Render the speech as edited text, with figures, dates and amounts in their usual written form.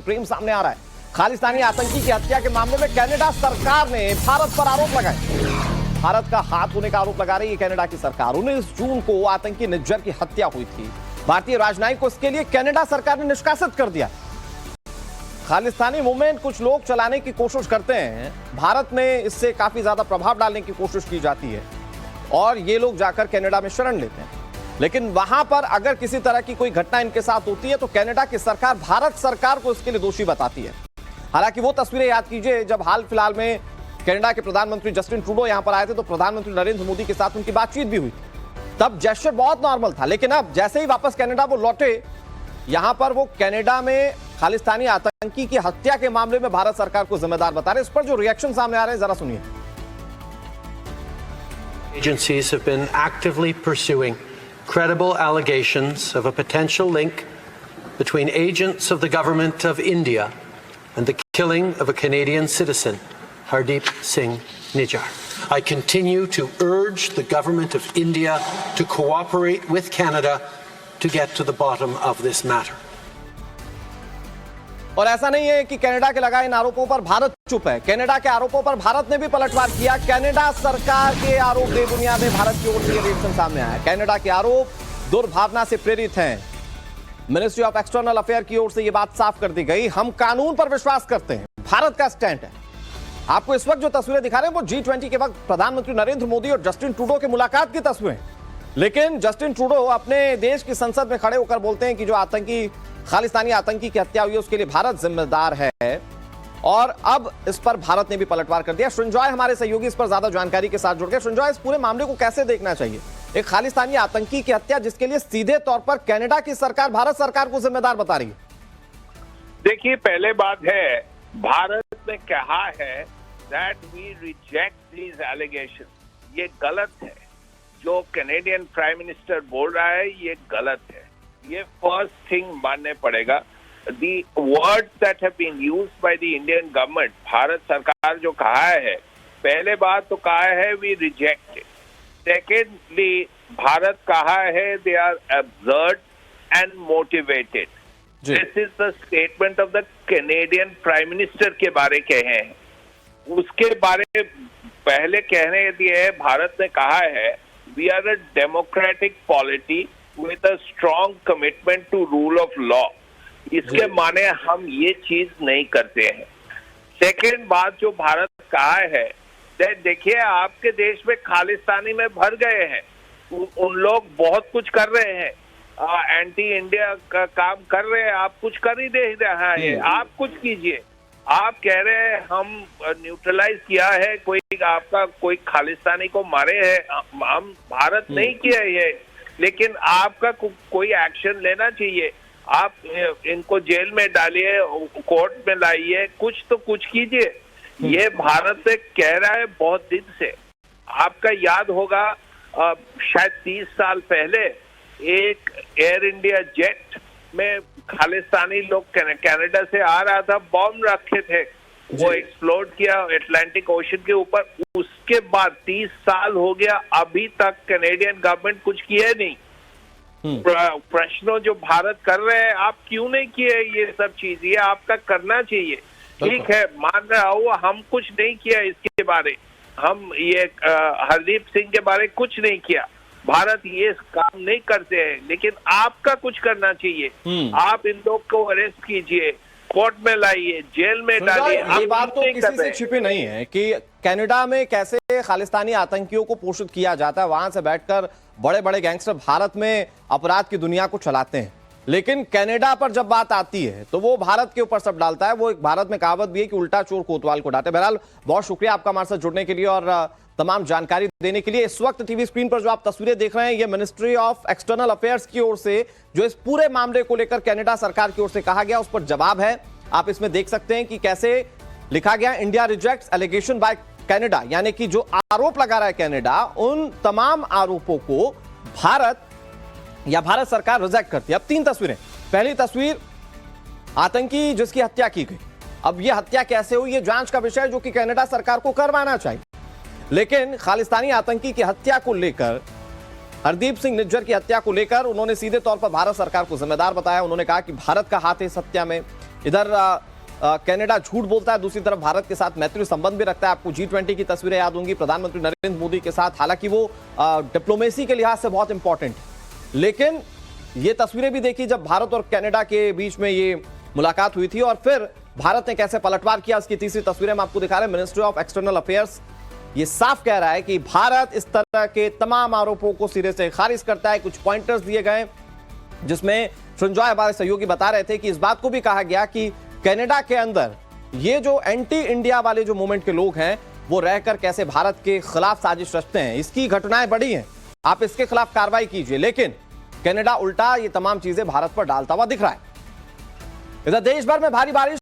प्रेम सामने आ रहा है। खालिस्तानी आतंकी की हत्या के मामले में कनाडा सरकार ने भारत पर आरोप लगाए। भारत का हाथ होने का आरोप लगा रही है कनाडा की सरकार। 19 जून को आतंकी निज्जर की हत्या हुई थी। भारतीय राजनयिक को इसके लिए कनाडा सरकार ने निष्कासित कर दिया। खालिस्तानी मूवमेंट कुछ लोग चलाने की कोशिश करते हैं, भारत में इससे काफी ज्यादा प्रभाव डालने की कोशिश की जाती है और ये लोग जाकर कनाडा में शरण लेते हैं। लेकिन वहां पर अगर किसी तरह की कोई घटना इनके साथ होती है तो कनाडा की सरकार भारत सरकार को इसके लिए दोषी बताती है। हालांकि वो तस्वीरें याद कीजिए जब हाल फिलहाल में कनाडा के प्रधानमंत्री जस्टिन ट्रूडो यहां पर आए थे तो प्रधानमंत्री नरेंद्र मोदी के साथ उनकी बातचीत भी हुई। तब जेस्चर बहुत नॉर्मल था, लेकिन अब जैसे ही वापस कनाडा वो लौटे, यहां पर वो कनाडा में खालिस्तानी आतंकी की हत्या के मामले में भारत सरकार को जिम्मेदार बता रहे हैं। इस पर जो रिएक्शन सामने आ रहे हैं जरा सुनिए। Agencies have been actively pursuing credible allegations of a potential link between agents of the government of India and the killing of a Canadian citizen, Hardeep Singh Nijjar. I continue to urge the government of India to cooperate with Canada to get to the bottom of this matter. और ऐसा नहीं है कि Canada के लगाए इन आरोपों पर भारत चुप है। कनाडा के आरोपों पर भारत ने भी पलटवार किया। कनाडा सरकार के आरोप बेबुनियाद है, भारत की ओर से रिएक्शन सामने आया। कनाडा के आरोप दुर्भावना से प्रेरित हैं। मिनिस्ट्री ऑफ एक्सटर्नल अफेयर की ओर से यह बात साफ कर दी गई। हम कानून पर विश्वास करते हैं, भारत का स्टैंड है। आपको इस वक्त जो तस्वीरें दिखा रहे हैं वो G20 के वक्त प्रधानमंत्री नरेंद्र मोदी और जस्टिन ट्रूडो के मुलाकात की तस्वीरें। लेकिन जस्टिन ट्रूडो अपने देश की संसद में खड़े होकर बोलते हैं कि जो आतंकी खालिस्तानी आतंकी की हत्या हुई है उसके लिए भारत जिम्मेदार है और अब इस पर भारत ने भी पलटवार कर दिया। सृंजॉय हमारे सहयोगी इस पर ज्यादा जानकारी के साथ जुड़ गए। सृंजॉय, इस पूरे मामले को कैसे देखना चाहिए? एक खालिस्तानी आतंकी की हत्या जिसके लिए सीधे तौर पर कनाडा की सरकार भारत सरकार को जिम्मेदार बता रही है। देखिए, पहले बात है, भारत ने कहा है that we reject these allegation. ये गलत है। जो कैनेडियन प्राइम मिनिस्टर बोल रहा है ये गलत है। ये फर्स्ट थिंग मानने पड़ेगा। The words that have been used by the Indian government, Bharat सरकार जो कहा है, पहले बात तो कहा है we reject it. Secondly, Bharat कहा है they are absurd and motivated. This is the statement of the Canadian prime minister के बारे कहे हैं। उसके बारे पहले कहने दिए, भारत ने कहा है we are a democratic polity with a strong commitment to rule of law। इसके माने हम ये चीज नहीं करते हैं। सेकेंड बात जो भारत कहा है, देखिए आपके देश में खालिस्तानी में भर गए हैं, उन लोग बहुत कुछ कर रहे हैं, एंटी इंडिया का काम कर रहे हैं, आप कुछ कर ही नहीं रहा है। आप कुछ कीजिए। आप कह रहे हैं हम न्यूट्रलाइज किया है, कोई खालिस्तानी को मारे हैं, हम भारत नहीं किया ये, लेकिन आपका कोई एक्शन लेना चाहिए। आप इनको जेल में डालिए, कोर्ट में लाइए, कुछ तो कुछ कीजिए। ये भारत से कह रहा है बहुत दिन से। आपका याद होगा शायद 30 साल पहले एक एयर इंडिया जेट में खालिस्तानी लोग कनाडा से आ रहा था, बॉम्ब रखे थे, वो एक्सप्लोड किया अटलांटिक ओशन के ऊपर। उसके बाद 30 साल हो गया, अभी तक कैनेडियन गवर्नमेंट कुछ किया नहीं। प्रश्नों जो भारत कर रहे हैं, आप क्यों नहीं किए ये सब चीज? ये आपका करना चाहिए। ठीक है, मान रहा हूँ हम कुछ नहीं किया इसके बारे, हम ये हरदीप सिंह के बारे कुछ नहीं किया, भारत ये काम नहीं करते हैं, लेकिन आपका कुछ करना चाहिए। आप इन लोग को अरेस्ट कीजिए, कोर्ट में लाइए, जेल में डालिए। ये बात तो किसी से छिपी नहीं है कि कनाडा में कैसे खालिस्तानी आतंकियों को पोषित किया जाता है। वहां से बैठकर बड़े बड़े गैंगस्टर भारत में अपराध की दुनिया को चलाते हैं, लेकिन कनाडा पर जब बात आती है तो वो भारत के ऊपर सब डालता है। वो एक भारत में कहावत भी है कि उल्टा चोर कोतवाल को डांटे। बहरहाल बहुत शुक्रिया आपका हमारे साथ जुड़ने के लिए और तमाम जानकारी देने के लिए। इस वक्त टीवी स्क्रीन पर जो आप तस्वीरें देख रहे हैं, ये मिनिस्ट्री ऑफ एक्सटर्नल अफेयर्स की ओर से जो इस पूरे मामले को लेकर कनाडा सरकार की ओर से कहा गया उस पर जवाब है। आप इसमें देख सकते हैं कि कैसे लिखा गया, India rejects allegation by Canada, यानी कि जो आरोप लगा रहा है कनाडा, उन तमाम आरोपों को भारत या भारत सरकार रिजेक्ट करती है। अब 3 तस्वीरें। पहली तस्वीर आतंकी जिसकी हत्या की गई। अब यह हत्या कैसे हुई, यह जांच का विषय जो कि कनाडा सरकार को करवाना चाहिए, लेकिन खालिस्तानी आतंकी की हत्या को लेकर, हरदीप सिंह निज्जर की हत्या को लेकर उन्होंने सीधे तौर पर भारत सरकार को जिम्मेदार बताया। उन्होंने कहा कि भारत का हाथ है इस हत्या में। इधर कनाडा झूठ बोलता है, दूसरी तरफ भारत के साथ मैत्री संबंध भी रखता है। आपको G20 की तस्वीरें याद होंगी, प्रधानमंत्री नरेंद्र मोदी के साथ, हालांकि वो डिप्लोमेसी के लिहाज से बहुत इंपॉर्टेंट, लेकिन ये तस्वीरें भी देखी जब भारत और कनाडा के बीच में ये मुलाकात हुई थी और फिर भारत ने कैसे पलटवार किया। इसकी तीसरी तस्वीरें हम आपको दिखा रहे हैं। मिनिस्ट्री ऑफ एक्सटर्नल अफेयर्स ये साफ कह रहा है कि भारत इस तरह के तमाम आरोपों को सिरे से खारिज करता है। कुछ पॉइंटर्स दिए गए जिसमें सृंजॉय हमारे सहयोगी बता रहे थे कि इस बात को भी कहा गया कि कनाडा के अंदर ये जो एंटी इंडिया वाले जो मूवमेंट के लोग हैं वो रहकर कैसे भारत के खिलाफ साजिश रचते हैं। इसकी घटनाएं बढ़ी हैं, आप इसके खिलाफ कार्रवाई कीजिए, लेकिन कनाडा उल्टा ये तमाम चीजें भारत पर डालता हुआ दिख रहा है। इधर देश भर में भारी बारिश